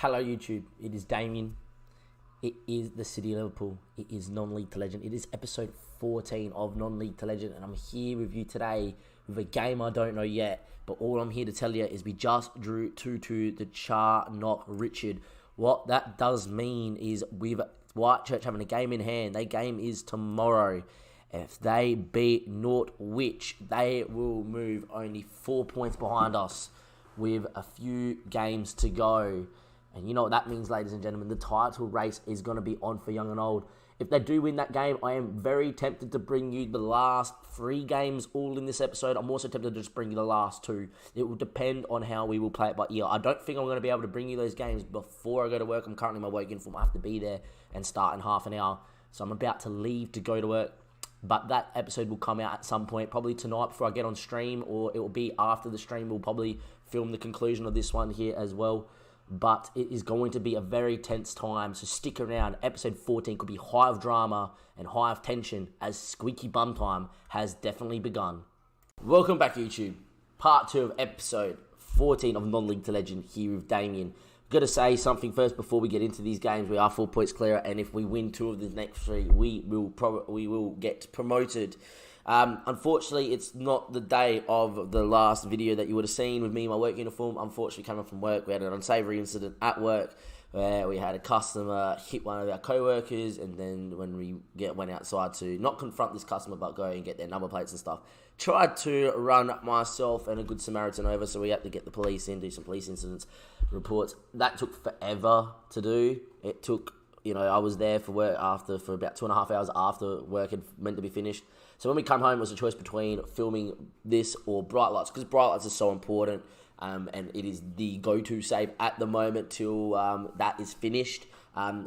Hello YouTube, it is Damien. It is the City of Liverpool. It is Non-League to Legend. It is episode 14 of Non-League to Legend, and I'm here with you today with a game I don't know yet, but all I'm here to tell you is we just drew 2-2 the Charnock Richard. What that does mean is with Whitechurch having a game in hand, their game is tomorrow. If they beat Norwich, they will move only 4 points behind us with a few games to go. And you know what that means, ladies and gentlemen. The title race is going to be on for young and old. If they do win that game, I am very tempted to bring you the last 3 games all in this episode. I'm also tempted to just bring you the last 2. It will depend on how we will play it by ear. I don't think I'm going to be able to bring you those games before I go to work. I'm currently in my work uniform. I have to be there and start in half an hour. So I'm about to leave to go to work. But that episode will come out at some point, probably tonight before I get on stream, or it will be after the stream. We'll probably film the conclusion of this one here as well. But it is going to be a very tense time, so stick around. Episode 14 could be high of drama and high of tension, as squeaky bum time has definitely begun. Welcome back, YouTube. Part 2 of episode 14 of Non-League to Legend here with Damien. Got to say something first before we get into these games. We are 4 points clear, and if we win 2 of the next 3, we will get promoted. Unfortunately, it's not the day of the last video that you would have seen with me in my work uniform. Unfortunately, coming from work, we had an unsavoury incident at work where we had a customer hit one of our co-workers, and then when we went outside to not confront this customer but go and get their number plates and stuff, tried to run myself and a good Samaritan over, so we had to get the police in, do some police incidents reports. That took forever to do. It took, I was there for work for about 2.5 hours after work had meant to be finished. So when we come home, it was a choice between filming this or Bright Lights, because Bright Lights is so important, and it is the go-to save at the moment till that is finished.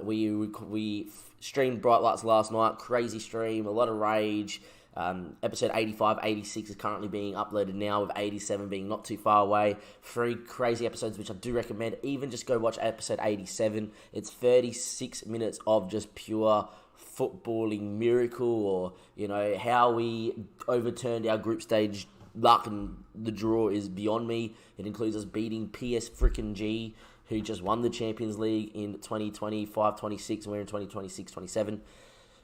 We streamed Bright Lights last night, crazy stream, a lot of rage. Episode 85, 86 is currently being uploaded now, with 87 being not too far away. 3 crazy episodes, which I do recommend. Even just go watch episode 87. It's 36 minutes of just pure footballing miracle, or how we overturned our group stage luck, and the draw is beyond me. It includes us beating PS freaking G, who just won the Champions League in 2025-26, and we're in 2026-27.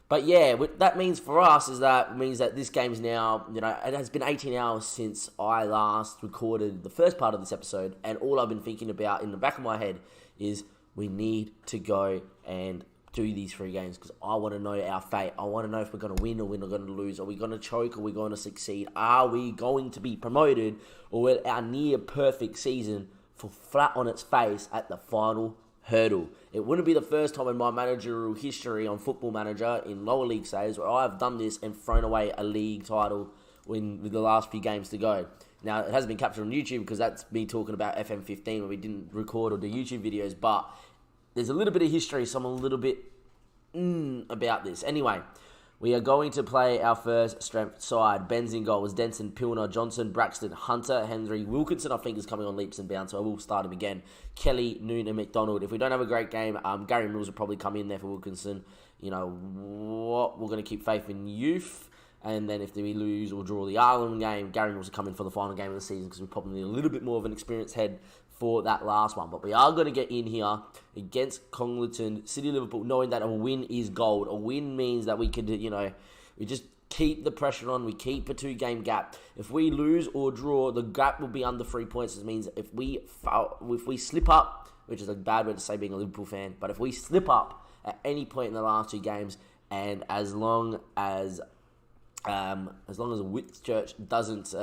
But yeah, what that means for us is that this game's now, it has been 18 hours since I last recorded the first part of this episode, and all I've been thinking about in the back of my head is we need to go and do these 3 games, because I want to know our fate. I want to know if we're going to win or we're going to lose. Are we going to choke? Are we going to succeed? Are we going to be promoted? Or will our near perfect season fall flat on its face at the final hurdle? It wouldn't be the first time in my managerial history on Football Manager in lower league saves where I've done this and thrown away a league title with the last few games to go. Now, it hasn't been captured on YouTube because that's me talking about FM15 when we didn't record or do YouTube videos, but there's a little bit of history, so I'm a little bit about this. Anyway, we are going to play our first strength side. Ben's in goal was Denson, Pilner, Johnson, Braxton, Hunter, Henry, Wilkinson, I think, is coming on leaps and bounds, so I will start him again. Kelly, Noon, and McDonald. If we don't have a great game, Gary Mills will probably come in there for Wilkinson. We're going to keep faith in youth. And then if we lose or draw the Ireland game, Gary Mills will come in for the final game of the season, because we probably need a little bit more of an experienced head for that last one. But we are going to get in here against Congleton, City of Liverpool, knowing that a win is gold. A win means that we could, we just keep the pressure on. We keep a 2-game gap. If we lose or draw, the gap will be under 3 points. This means if we slip up, which is a bad word to say being a Liverpool fan, but if we slip up at any point in the last 2 games, and as long as Whitchurch doesn't,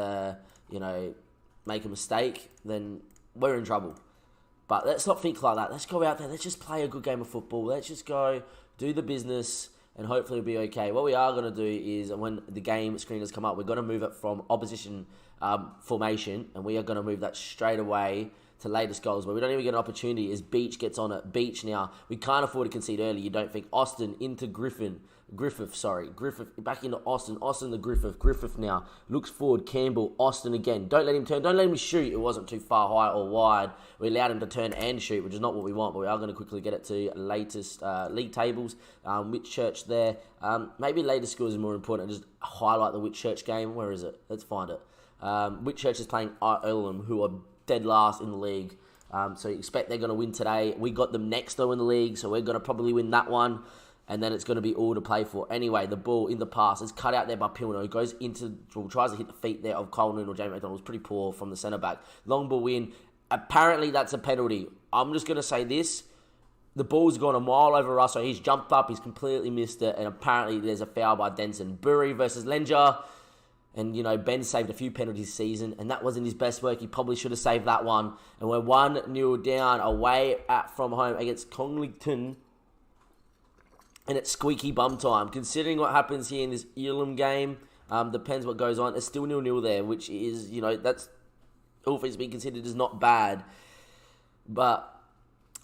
make a mistake, then we're in trouble. But let's not think like that. Let's go out there. Let's just play a good game of football. Let's just go do the business, and hopefully it'll be okay. What we are going to do is, when the game screeners come up, we're going to move it from opposition formation, and we are going to move that straight away to latest goals, where we don't even get an opportunity as Beach gets on it. Beach now, we can't afford to concede early, you don't think. Austin into Griffith back into Austin to Griffith now, looks forward, Campbell, Austin again, don't let him turn, don't let him shoot, it wasn't too far high or wide, we allowed him to turn and shoot, which is not what we want, but we are going to quickly get it to latest league tables. Whitchurch there, maybe latest scores is more important, just highlight the Whitchurch game. Where is it? Let's find it. Whitchurch is playing Earlham, who are dead last in the league. So you expect they're going to win today. We got them next though in the league, so we're going to probably win that one. And then it's going to be all to play for. Anyway, the ball in the pass is cut out there by Pilno. He goes into, tries to hit the feet there of Coleman or Jamie McDonald. It was pretty poor from the centre back. Long ball in. Apparently that's a penalty. I'm just going to say this. The ball's gone a mile over Russo. He's jumped up. He's completely missed it. And apparently there's a foul by Denson. Burry versus Lenger. And, you know, Ben saved a few penalties this season, and that wasn't his best work. He probably should have saved that one. And we're 1-0 down away from home against Conglington. And it's squeaky bum time. Considering what happens here in this Elam game, depends what goes on. It's still 0-0 there, which is, you know, that's all things being considered is not bad. But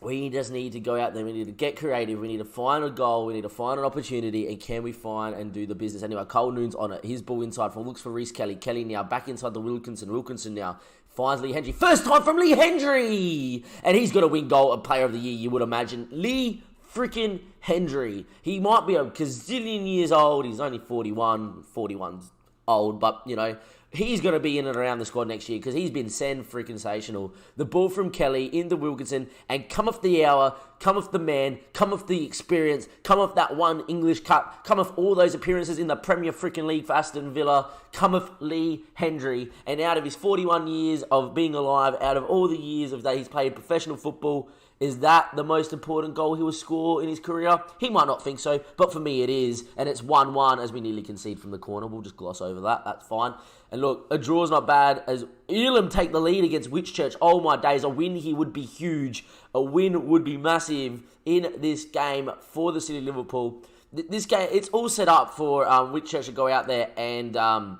we just need to go out there. We need to get creative. We need to find a goal. We need to find an opportunity. And can we find and do the business? Anyway, Cole Noon's on it. His ball inside for looks for Reece Kelly. Kelly now back inside the Wilkinson. Wilkinson now finds Lee Hendry. First time from Lee Hendry! And he's got to win goal of player of the year, you would imagine. Lee freaking Hendry. He might be a gazillion years old. He's only 41. 41's old, but, you know, he's going to be in and around the squad next year because he's been freaking sensational. The ball from Kelly into Wilkinson, and come off the hour, come off the man, come off the experience, come off that one English Cup, come off all those appearances in the Premier freaking League for Aston Villa, come off Lee Hendry, and out of his 41 years of being alive, out of all the years of that he's played professional football, is that the most important goal he will score in his career? He might not think so, but for me it is. And it's 1-1 as we nearly concede from the corner. We'll just gloss over that. That's fine. And look, a draw's not bad as Elam take the lead against Whitchurch. Oh my days, a win here would be huge. A win would be massive in this game for the City of Liverpool. This game, it's all set up for Whitchurch to go out there and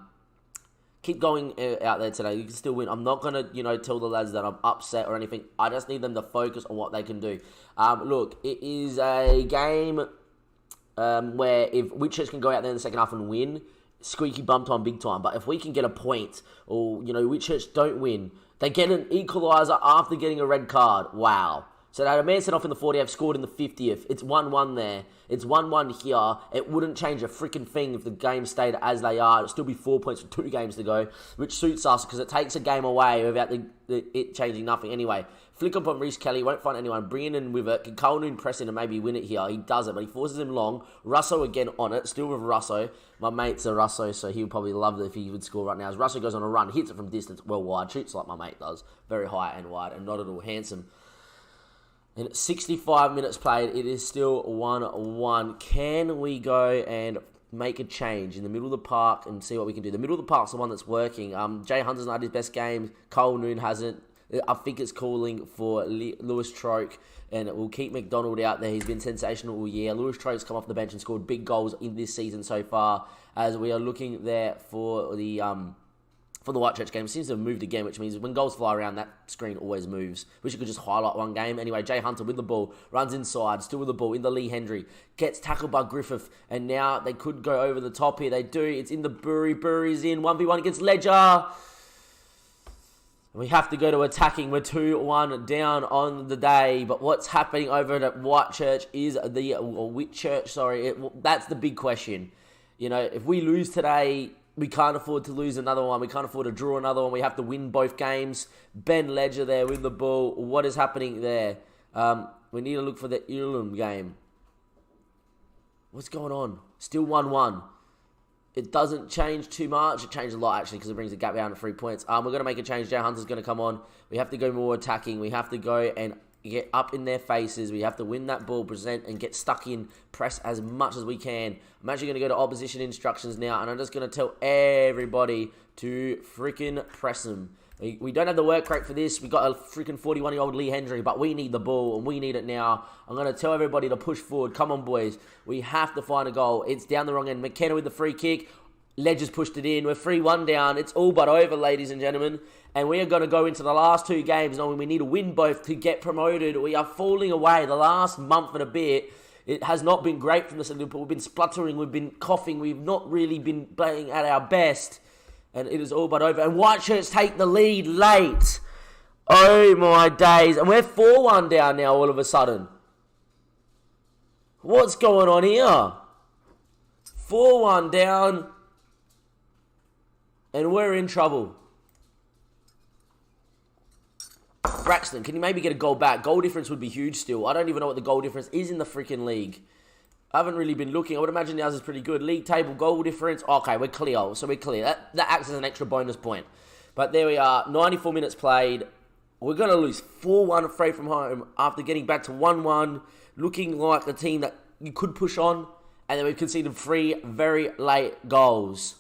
keep going out there today. You can still win. I'm not going to, you know, tell the lads that I'm upset or anything. I just need them to focus on what they can do. Look, it is a game where if Whitchurch can go out there in the second half and win, squeaky bum time, big time. But if we can get a point, or, you know, Whitchurch don't win, they get an equaliser after getting a red card. Wow. So they had a man sent off in the 40th, scored in the 50th. It's 1-1 there. It's 1-1 here. It wouldn't change a freaking thing if the game stayed as they are. It'd still be 4 points with 2 games to go, which suits us because it takes a game away without it changing nothing. Anyway, flick up on Reece Kelly. Won't find anyone. Bring in with it. Can Colnoon press in and maybe win it here? He does it, but he forces him long. Russo again on it. Still with Russo. My mate's a Russo, so he would probably love it if he would score right now. As Russo goes on a run, hits it from distance, well wide. Shoots like my mate does. Very high and wide and not at all handsome. And 65 minutes played, it is still 1-1. Can we go and make a change in the middle of the park and see what we can do? The middle of the park's the one that's working. Jay Hunter's not had his best game. Cole Noon hasn't. I think it's calling for Lewis Troke, and it will keep McDonald out there. He's been sensational all year. Lewis Troke's come off the bench and scored big goals in this season so far, as we are looking there for the Whitechurch game. It seems to have moved again, which means when goals fly around, that screen always moves. Wish you could just highlight one game. Anyway, Jay Hunter with the ball, runs inside, still with the ball, in the Lee Hendry, gets tackled by Griffith, and now they could go over the top here. They do. It's in the Burry. Burry's in. 1v1 against Ledger. We have to go to attacking. We're 2-1 down on the day. But what's happening over at Whitechurch is that's the big question. You know, if we lose today, we can't afford to lose another one. We can't afford to draw another one. We have to win both games. Ben Ledger there with the ball. What is happening there? We need to look for the Elam game. What's going on? Still 1-1. It doesn't change too much. It changes a lot, actually, because it brings the gap down to 3 points. We're going to make a change. Jay Hunter's going to come on. We have to go more attacking. We have to go and get up in their faces. We have to win that ball, present, and get stuck in, press as much as we can. I'm actually going to go to opposition instructions now, and I'm just going to tell everybody to freaking press them. We don't have the work rate for this. We got a freaking 41-year-old Lee Hendry, but we need the ball, and we need it now. I'm going to tell everybody to push forward. Come on, boys. We have to find a goal. It's down the wrong end. McKenna with the free kick. Ledger's pushed it in. We're 3-1 down. It's all but over, ladies and gentlemen. And we are going to go into the last 2 games knowing we need to win both to get promoted. We are falling away the last month and a bit. It has not been great from the Liverpool. We've been spluttering. We've been coughing. We've not really been playing at our best. And it is all but over. And Whitechurch take the lead late. Oh, my days. And we're 4-1 down now all of a sudden. What's going on here? 4-1 down. And we're in trouble. Braxton, can you maybe get a goal back? Goal difference would be huge still. I don't even know what the goal difference is in the freaking league. I haven't really been looking. I would imagine ours is pretty good. League table, goal difference. Okay, we're clear. So we're clear. That acts as an extra bonus point. But there we are. 94 minutes played. We're going to lose 4-1 away from home after getting back to 1-1. Looking like a team that you could push on. And then we've conceded 3 very late goals.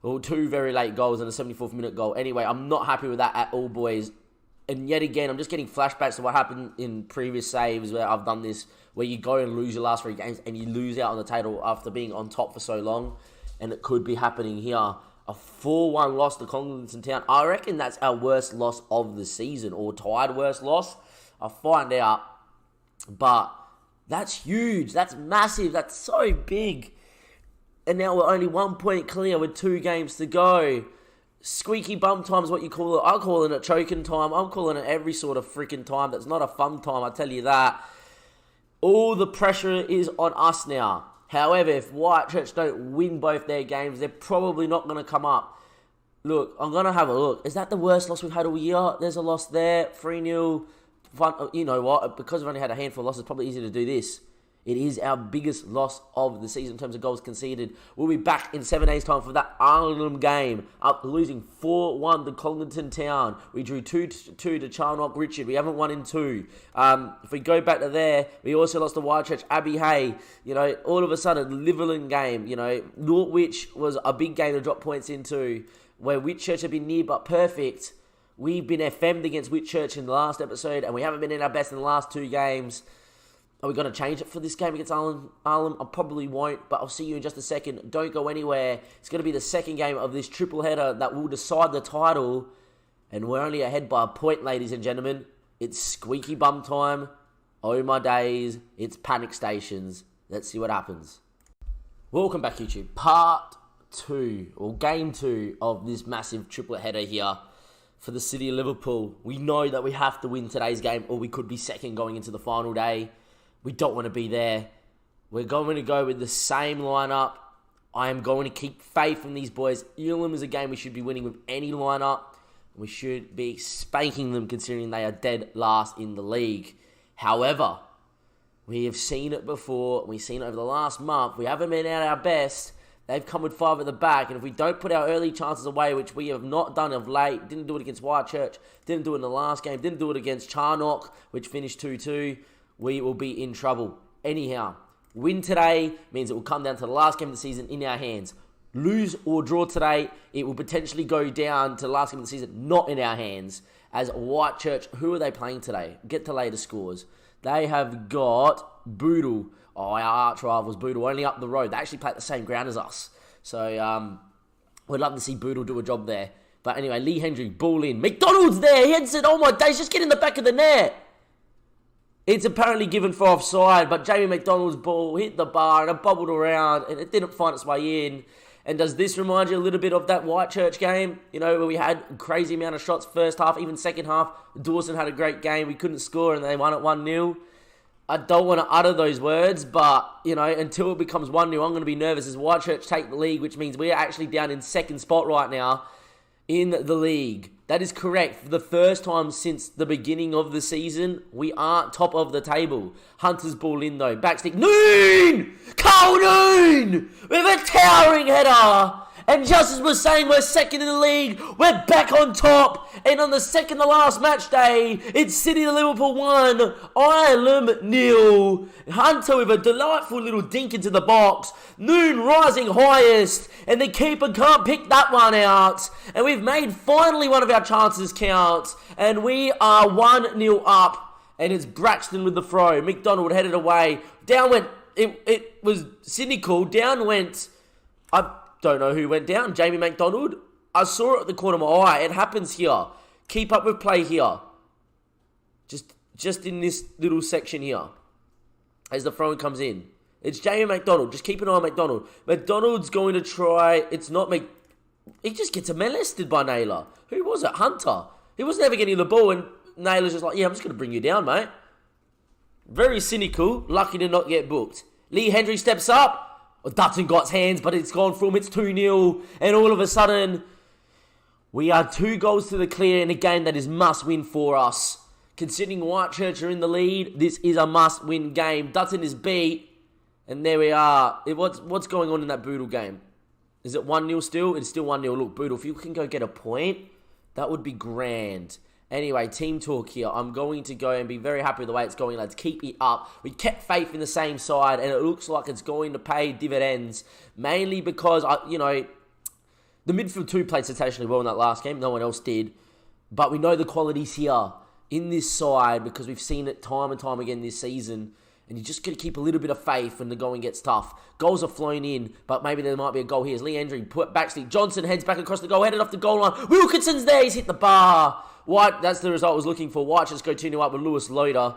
Or 2 very late goals and a 74th minute goal. Anyway, I'm not happy with that at all, boys. And yet again, I'm just getting flashbacks to what happened in previous saves where I've done this, where you go and lose your last 3 games and you lose out on the table after being on top for so long. And it could be happening here. A 4-1 loss to Congleton Town. I reckon that's our worst loss of the season, or tied worst loss. I'll find out. But that's huge. That's massive. That's so big. And now we're only 1 point clear with 2 games to go. Squeaky bum time is what you call it. I'm calling it choking time. I'm calling it every sort of freaking time. That's not a fun time, I tell you that. All the pressure is on us now. However, if Whitechurch don't win both their games, they're probably not going to come up. Look, I'm going to have a look. Is that the worst loss we've had all year? There's a loss there. 3-0. You know what? Because we've only had a handful of losses, it's probably easy to do this. It is our biggest loss of the season in terms of goals conceded. We'll be back in 7 days' time for that Arnhem game. Up losing 4-1 to Congleton Town. We drew 2-2 to Charnock Richard. We haven't won in 2. If we go back to there, we also lost to Whitechurch Abbey Hay. You know, all of a sudden, Liverland game. You know, Northwich was a big game to drop points into, where Whitchurch have been near but perfect. We've been FM'd against Whitchurch in the last episode, and we haven't been in our best in the last 2 games. Are we going to change it for this game against Arnhem? I probably won't, but I'll see you in just a second. Don't go anywhere. It's going to be the second game of this triple header that will decide the title. And we're only ahead by a point, ladies and gentlemen. It's squeaky bum time. Oh my days. It's panic stations. Let's see what happens. Welcome back, YouTube. Part 2, or game 2 of this massive triple header here for the City of Liverpool. We know that we have to win today's game, or we could be second going into the final day. We don't want to be there. We're going to go with the same lineup. I am going to keep faith in these boys. Elam is a game we should be winning with any lineup. We should be spanking them considering they are dead last in the league. However, we have seen it before. We've seen it over the last month. We haven't been at our best. They've come with 5 at the back. And if we don't put our early chances away, which we have not done of late, didn't do it against Whitechurch, didn't do it in the last game, didn't do it against Charnock, which finished 2-2, we will be in trouble. Anyhow, win today means it will come down to the last game of the season in our hands. Lose or draw today, it will potentially go down to the last game of the season not in our hands. As Whitechurch, who are they playing today? Get to later scores. They have got Boodle. Oh, our arch rivals, Boodle, only up the road. They actually play at the same ground as us. So, we'd love to see Boodle do a job there. But anyway, Lee Hendry, ball in. McDonald's there. He had said, oh my days, just get in the back of the net. It's apparently given for offside, but Jamie McDonald's ball hit the bar and it bobbled around and it didn't find its way in. And does this remind you a little bit of that Whitechurch game? You know, where we had a crazy amount of shots first half, even second half. Dawson had a great game. We couldn't score and they won at 1-0. I don't want to utter those words, but, you know, until it becomes 1-0, I'm going to be nervous as Whitechurch take the league, which means we are actually down in second spot right now in the league. That is correct. For the first time since the beginning of the season, we aren't top of the table. Hunter's ball in though. Backstick. Noon! Carl Noon! With a towering header! And just as we're saying we're second in the league, we're back on top. And on the second to last match day, it's City of Liverpool 1, Ireland 0. Hunter with a delightful little dink into the box. Noon rising highest. And the keeper can't pick that one out. And we've made finally one of our chances count. And we are 1-0 up. And it's Braxton with the throw. McDonald headed away. Down went, it was cynical. Down went, I don't know who went down. Jamie McDonald. I saw it at the corner of my eye. It happens here. Keep up with play here. Just in this little section here. As the throw-in comes in. It's Jamie McDonald. Just keep an eye on McDonald. McDonald's going to try. It's not he just gets molested by Naylor. Who was it? Hunter. He was never getting the ball and Naylor's just like, yeah, I'm just going to bring you down, mate. Very cynical. Lucky to not get booked. Lee Hendry steps up. Dutton got his hands, but it's gone from. It's 2-0. And all of a sudden, We are 2 goals to the clear in a game that is must-win for us. Considering Whitechurch are in the lead, this is a must-win game. Dutton is beat, and there we are. What's going on in that Boodle game? Is it 1-0 still? It's still 1-0. Look, Boodle, if you can go get a point, that would be grand. Anyway, team talk here. I'm going to go and be very happy with the way it's going, lads. Keep it up. We kept faith in the same side, and it looks like it's going to pay dividends. Mainly because, the midfield 2 played sensationally well in that last game. No one else did. But we know the quality's here in this side because we've seen it time and time again this season. And you just got to keep a little bit of faith when the going gets tough. Goals are flown in, but maybe there might be a goal here. As Lee Andrew put backstick. Johnson heads back across the goal, headed off the goal line. Wilkinson's there. He's hit the bar. White, that's the result I was looking for. White just go 2-0 up with Lewis Loader.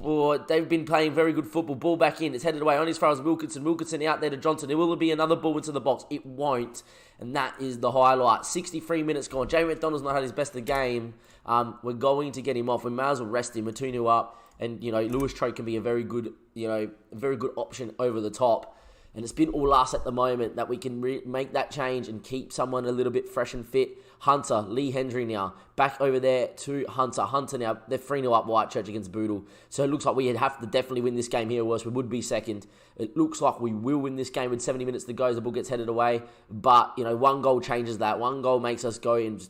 Oh, they've been playing very good football. Ball back in. It's headed away only as far as Wilkinson. Wilkinson out there to Johnson. There will be another ball into the box. It won't. And that is the highlight. 63 minutes gone. Jamie McDonald's not had his best of the game. We're going to get him off. We may as well rest him. We're 2-0 up. And, Lewis Troke can be a very good option over the top. And it's been all us at the moment that we can make that change and keep someone a little bit fresh and fit. Hunter, Lee Hendry now, back over there to Hunter. Hunter now, they're 3-0 up Whitechurch against Boodle. So it looks like we have to definitely win this game here, or else we would be second. It looks like we will win this game with 70 minutes to go as the ball gets headed away. But, 1 goal changes that. 1 goal makes us go in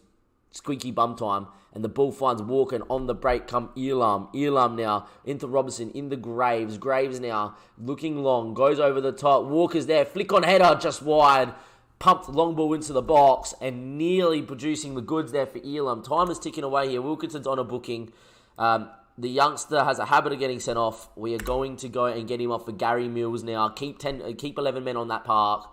squeaky bum time. And the ball finds Walker, and on the break come Elam. Elam now into Robinson, into Graves. Graves now looking long, goes over the top. Walker's there, flick on header, just wide. Pumped long ball into the box and nearly producing the goods there for Elam. Time is ticking away here. Wilkinson's on a booking. The youngster has a habit of getting sent off. We are going to go and get him off for Gary Mills now. Keep 11 men on that park.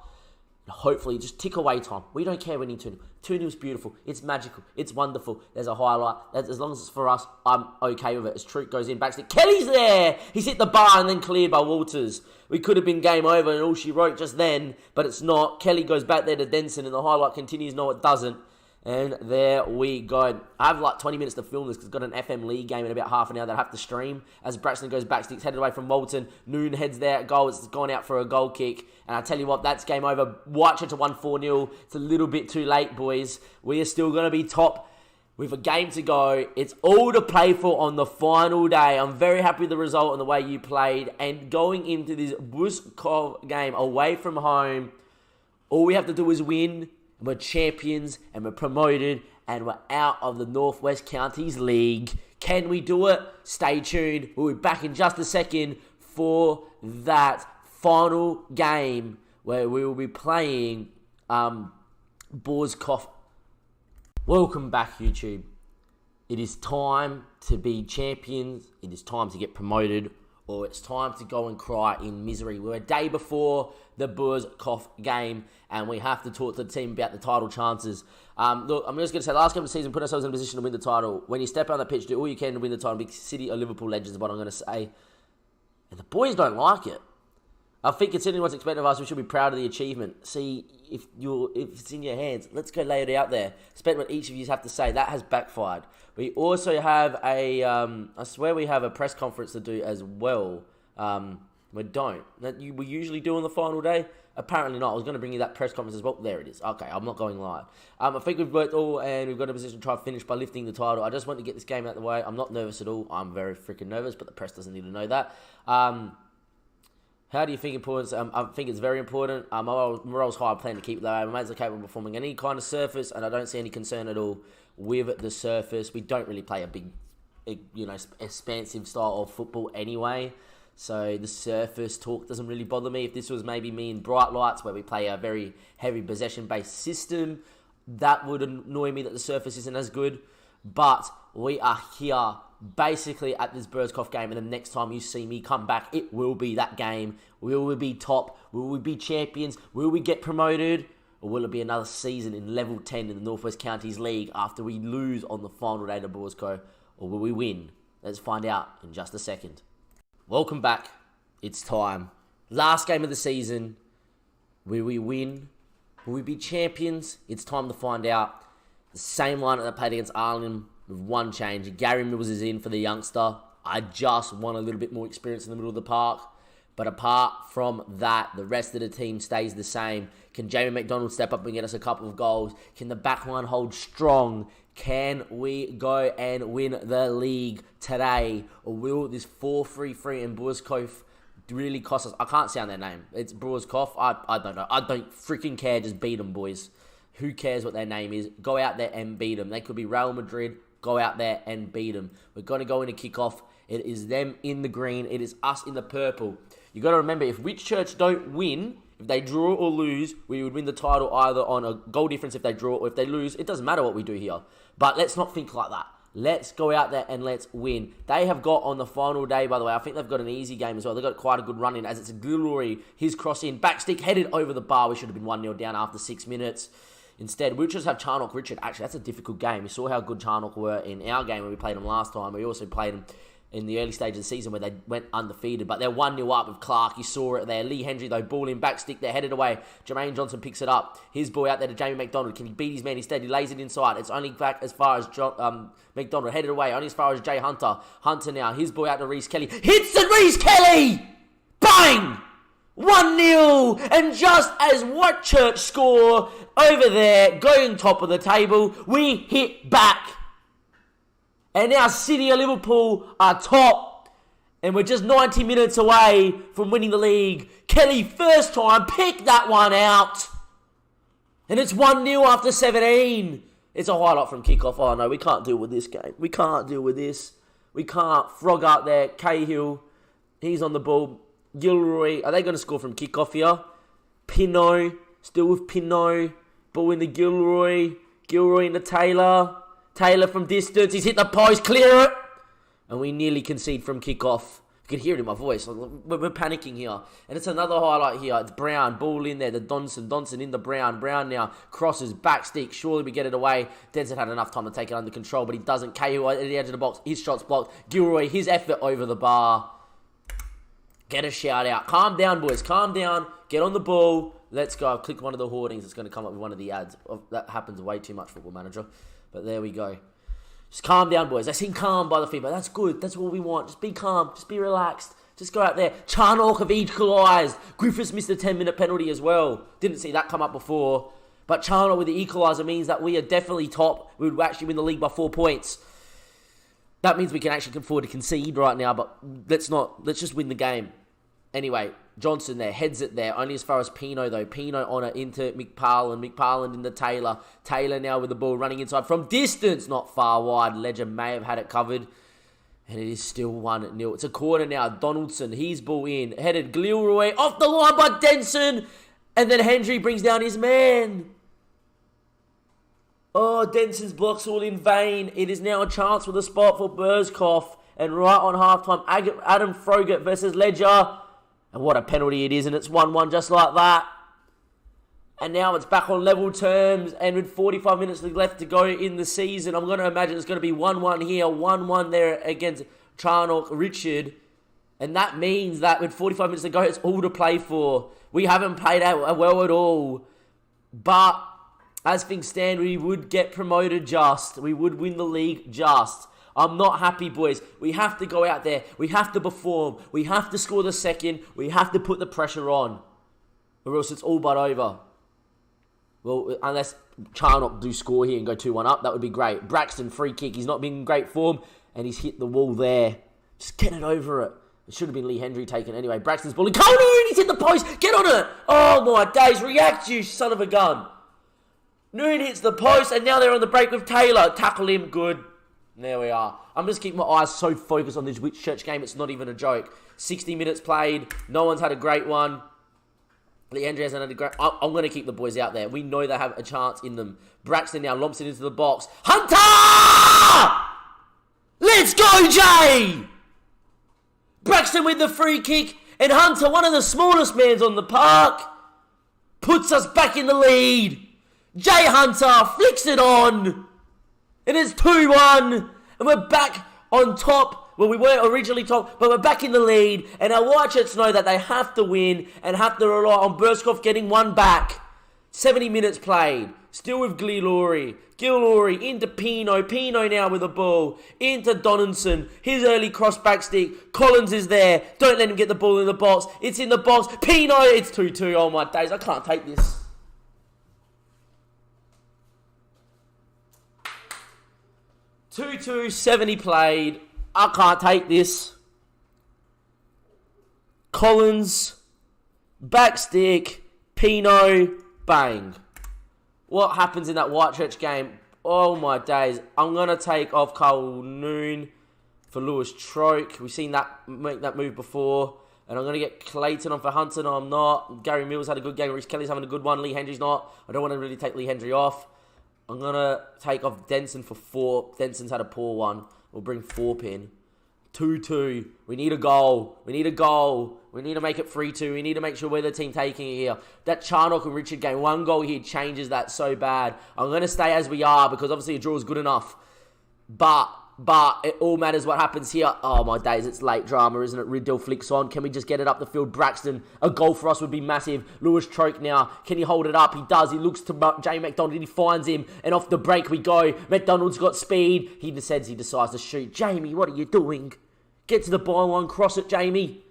Hopefully, just tick away time. We don't care when you 2-0. 2-0 is beautiful. It's magical. It's wonderful. There's a highlight. As long as it's for us, I'm okay with it. As Troop goes in, backstick. Kelly's there! He's hit the bar and then cleared by Walters. We could have been game over and all she wrote just then, but it's not. Kelly goes back there to Denson and the highlight continues. No, it doesn't. And there we go. I have like 20 minutes to film this because I've got an FM League game in about half an hour that I have to stream. As Braxton goes back, sticks headed away from Walton. Noon heads there at goal. It's gone out for a goal kick. And I tell you what, that's game over. Whitechurch to 1-4-0. It's a little bit too late, boys. We are still going to be top with a game to go. It's all to play for on the final day. I'm very happy with the result and the way you played. And going into this Buskov game away from home, all we have to do is win. We're champions and we're promoted and we're out of the Northwest Counties League. Can we do it? Stay tuned. We'll be back in just a second for that final game where we will be playing Borskoff. Welcome back, YouTube. It is time to be champions. It is time to get promoted. Or it's time to go and cry in misery. We're a day before the Borskoff game, and we have to talk to the team about the title chances. Look, I'm just going to say, last game of the season, put ourselves in a position to win the title. When you step on the pitch, do all you can to win the title. Big City or Liverpool legends is what I'm going to say. And the boys don't like it. I think considering what's expected of us, we should be proud of the achievement. See, if it's in your hands, let's go lay it out there. Expect what each of you have to say. That has backfired. We also have I swear we have a press conference to do as well. We don't. We usually do on the final day. Apparently not. I was going to bring you that press conference as well. There it is. Okay, I'm not going live. I think we've worked all and we've got a position to try to finish by lifting the title. I just want to get this game out of the way. I'm not nervous at all. I'm very freaking nervous, but the press doesn't need to know that. How do you think importance? I think it's very important. Morale's high. I plan to keep it that way. My mates are capable of performing any kind of surface, and I don't see any concern at all with the surface. We don't really play a big, expansive style of football anyway. So the surface talk doesn't really bother me. If this was maybe me in Bright Lights, where we play a very heavy possession-based system, that would annoy me that the surface isn't as good. But we are here basically at this Borskoff game, and the next time you see me come back, it will be that game. Will we be top? Will we be champions? Will we get promoted? Or will it be another season in level 10 in the Northwest Counties League after we lose on the final day to Borskoff? Or will we win? Let's find out in just a second. Welcome back. It's time. Last game of the season. Will we win? Will we be champions? It's time to find out. The same lineup that played against Arlen with one change. Gary Mills is in for the youngster. I just want a little bit more experience in the middle of the park. But apart from that, the rest of the team stays the same. Can Jamie McDonald step up and get us a couple of goals? Can the back line hold strong? Can we go and win the league today? Or will this 4-3-3 in Burzkopf really cost us? I can't sound their name. It's Burzkopf. I don't know. I don't freaking care. Just beat them, boys. Who cares what their name is? Go out there and beat them. They could be Real Madrid. Go out there and beat them. We're going to go into kickoff. It is them in the green. It is us in the purple. You got to remember, if Whitchurch don't win, if they draw or lose, we would win the title either on a goal difference if they draw, or if they lose. It doesn't matter what we do here. But let's not think like that. Let's go out there and let's win. They have got on the final day, by the way, I think they've got an easy game as well. They've got quite a good run in, as it's a Gilroy, his cross in, back stick, headed over the bar. We should have been 1-0 down after 6 minutes. Instead, we'll just have Charnock Richard. Actually, that's a difficult game. We saw how good Charnock were in our game when we played them last time. We also played them in the early stage of the season where they went undefeated. But they're 1-0 up with Clark. You saw it there. Lee Hendry, though, ball in, back stick. They're headed away. Jermaine Johnson picks it up. His ball out there to Jamie McDonald. Can he beat his man? Instead, he lays it inside. It's only back as far as McDonald. Headed away. Only as far as Jay Hunter. Hunter now. His ball out to Reece Kelly. Hits it, Reece Kelly! Bang! 1-0, and just as Whitchurch score over there, going top of the table, we hit back. And now City of Liverpool are top, and we're just 90 minutes away from winning the league. Kelly, first time, picked that one out. And it's 1-0 after 17. It's a highlight from kickoff. Oh no, we can't deal with this game. We can't deal with this. We can't. Frog out there, Cahill, he's on the ball. Gilroy, are they going to score from kickoff here? Pinot, still with Pinot. Ball in the Gilroy. Gilroy into Taylor. Taylor from distance. He's hit the post. Clear it. And we nearly concede from kickoff. You can hear it in my voice. We're panicking here. And it's another highlight here. It's Brown. Ball in there. The Donson. Donson in the Brown. Brown now crosses. Back stick. Surely we get it away. Denson had enough time to take it under control, but he doesn't. Cahill at the edge of the box. His shot's blocked. Gilroy, his effort over the bar. Get a shout out. Calm down, boys. Calm down. Get on the ball. Let's go. I've clicked one of the hoardings. It's going to come up with one of the ads. That happens way too much, Football Manager. But there we go. Just calm down, boys. I seem calm by the feedback. That's good. That's what we want. Just be calm. Just be relaxed. Just go out there. Charnock have equalised. Griffiths missed a 10-minute penalty as well. Didn't see that come up before. But Charnock with the equaliser means that we are definitely top. We would actually win the league by 4 points. That means we can actually afford to concede right now. But let's just win the game. Anyway, Johnson there, heads it there, only as far as Pino though. Pino on it into McParland, McParland into Taylor. Taylor now with the ball running inside from distance, not far wide. Ledger may have had it covered. And it is still 1-0. It's a corner now. Donaldson, his ball in. Headed Gilroy off the line by Denson. And then Hendry brings down his man. Oh, Denson's block's all in vain. It is now a chance for the spot for Burzkopf. And right on halftime, Adam Froggatt versus Ledger. And what a penalty it is, and it's 1-1 just like that. And now it's back on level terms, and with 45 minutes left to go in the season, I'm going to imagine it's going to be 1-1 here, 1-1 there against Charnock Richard. And that means that with 45 minutes to go, it's all to play for. We haven't played out well at all. But as things stand, we would get promoted just. We would win the league just. I'm not happy, boys. We have to go out there. We have to perform. We have to score the second. We have to put the pressure on. Or else it's all but over. Well, unless Charnock do score here and go 2-1 up, that would be great. Braxton, free kick. He's not been in great form. And he's hit the wall there. Just get it over it. It should have been Lee Hendry taken anyway. Braxton's ball. Noon, he's hit the post. Get on it. Oh, my days. React, you son of a gun. Noon hits the post. And now they're on the break with Taylor. Tackle him. Good. There we are. I'm just keeping my eyes so focused on this Whitchurch game, it's not even a joke. 60 minutes played. No one's had a great one. Lee Hendry hasn't had a great... I'm going to keep the boys out there. We know they have a chance in them. Braxton now lomps it into the box. Hunter! Let's go, Jay! Braxton with the free kick. And Hunter, one of the smallest mans on the park, puts us back in the lead. Jay Hunter flicks it on. It is 2-1, and we're back on top. Well, we weren't originally top, but we're back in the lead. And our Whitechurch know that they have to win and have to rely on Burzkopf getting one back. 70 minutes played. Still with Gillory. Gillory into Pino. Pino now with the ball. Into Donaldson. His early cross back stick. Collins is there. Don't let him get the ball in the box. It's in the box. Pino. It's 2-2. Oh my days. I can't take this. 2-2. 70 played. I can't take this. Collins. Back stick. Pino. Bang. What happens in that Whitechurch game? Oh my days. I'm going to take off Carl Noon for Lewis Troke. We've seen that make that move before. And I'm going to get Clayton on for Hunter. No, I'm not. Gary Mills had a good game. Reece Kelly's having a good one. Lee Hendry's not. I don't want to really take Lee Hendry off. I'm going to take off Denson for 4. Denson's had a poor one. We'll bring Thorpe in. 2-2. We need a goal. We need a goal. We need to make it 3-2. We need to make sure we're the team taking it here. That Charnock and Richard game, one goal here changes that so bad. I'm going to stay as we are because obviously a draw is good enough. But it all matters what happens here. Oh my days, it's late drama, isn't it? Riddell flicks on. Can we just get it up the field? Braxton, a goal for us would be massive. Lewis Troke now. Can he hold it up? He does. He looks to Jamie McDonald. He finds him. And off the break we go. McDonald's got speed. He decides to shoot. Jamie, what are you doing? Get to the byline. Cross it, Jamie.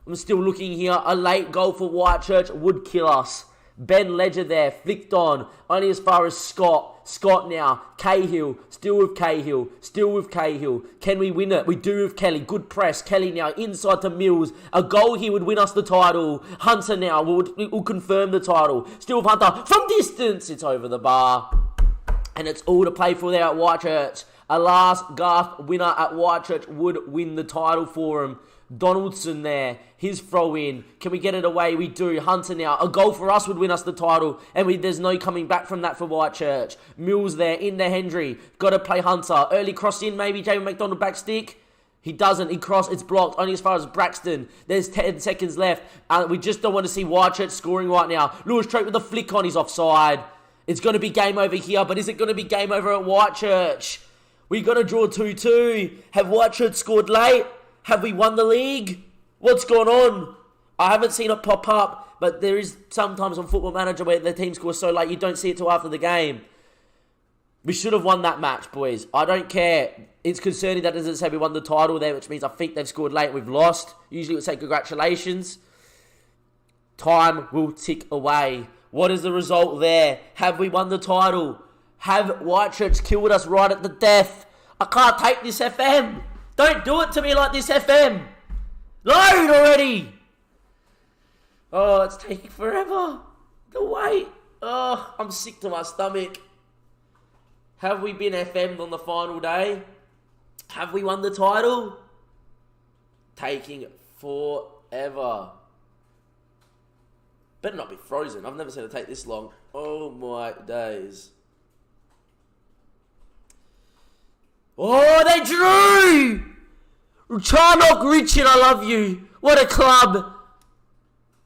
I'm still looking here. A late goal for Whitechurch would kill us. Ben Ledger there, flicked on, only as far as Scott. Scott now, Cahill, still with Cahill, still with Cahill. Can we win it? We do with Kelly. Good press. Kelly now inside to Mills. A goal here would win us the title. Hunter now will confirm the title. Still with Hunter from distance. It's over the bar. And it's all to play for there at Whitechurch. A last gasp winner at Whitechurch would win the title for him. Donaldson there, his throw in. Can we get it away? We do. Hunter now. A goal for us would win us the title. And there's no coming back from that for Whitechurch. Mills there, into Hendry. Got to play Hunter. Early cross in, maybe. Jamie McDonald back stick. He doesn't. He crossed. It's blocked. Only as far as Braxton. There's 10 seconds left. We just don't want to see Whitechurch scoring right now. Lewis Troke with a flick on. He's offside. It's going to be game over here. But is it going to be game over at Whitechurch? We got to draw 2-2. Have Whitechurch scored late? Have we won the league? What's going on? I haven't seen it pop up, but there is sometimes on Football Manager where the team scores so late you don't see it till after the game. We should have won that match, boys. I don't care. It's concerning that doesn't say we won the title there, which means I think they've scored late and we've lost. Usually it would say congratulations. Time will tick away. What is the result there? Have we won the title? Have Whitechurch killed us right at the death? I can't take this, FM. Don't do it to me like this, FM. Load already. Oh, it's taking forever. The wait. Oh, I'm sick to my stomach. Have we been FM'd on the final day? Have we won the title? Taking forever. Better not be frozen. I've never seen it take this long. Oh my days. Oh, they drew! Charnock Richard, I love you. What a club.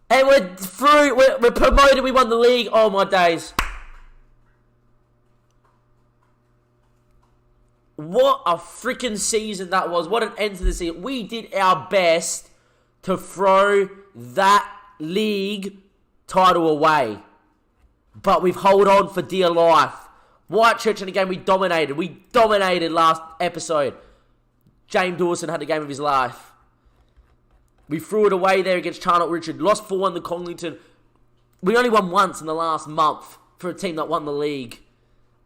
And we're through. We're promoted. We won the league. Oh, my days. What a freaking season that was. What an end to the season. We did our best to throw that league title away. But we've held on for dear life. Whitechurch in a game we dominated. We dominated last episode. James Dawson had a game of his life. We threw it away there against Charnock Richard. Lost 4-1 to Conglington. We only won once in the last month for a team that won the league.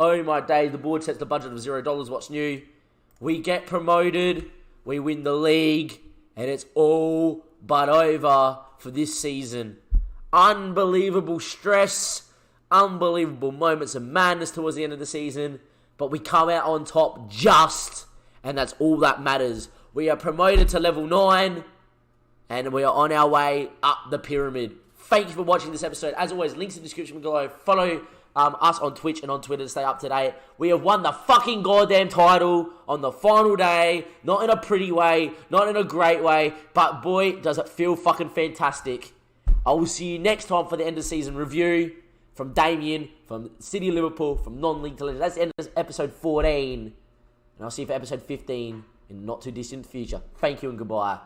Oh my days. The board sets the budget of $0. What's new? We get promoted. We win the league. And it's all but over for this season. Unbelievable stress. Unbelievable moments of madness towards the end of the season. But we come out on top just. And that's all that matters. We are promoted to level 9. And we are on our way up the pyramid. Thank you for watching this episode. As always, links in the description below. Follow us on Twitch and on Twitter to stay up to date. We have won the fucking goddamn title on the final day. Not in a pretty way. Not in a great way. But boy, does it feel fucking fantastic. I will see you next time for the end of season review. From Damien, from City of Liverpool, from Non-League Television. That's the end of episode 14. And I'll see you for episode 15 in the not too distant future. Thank you and goodbye.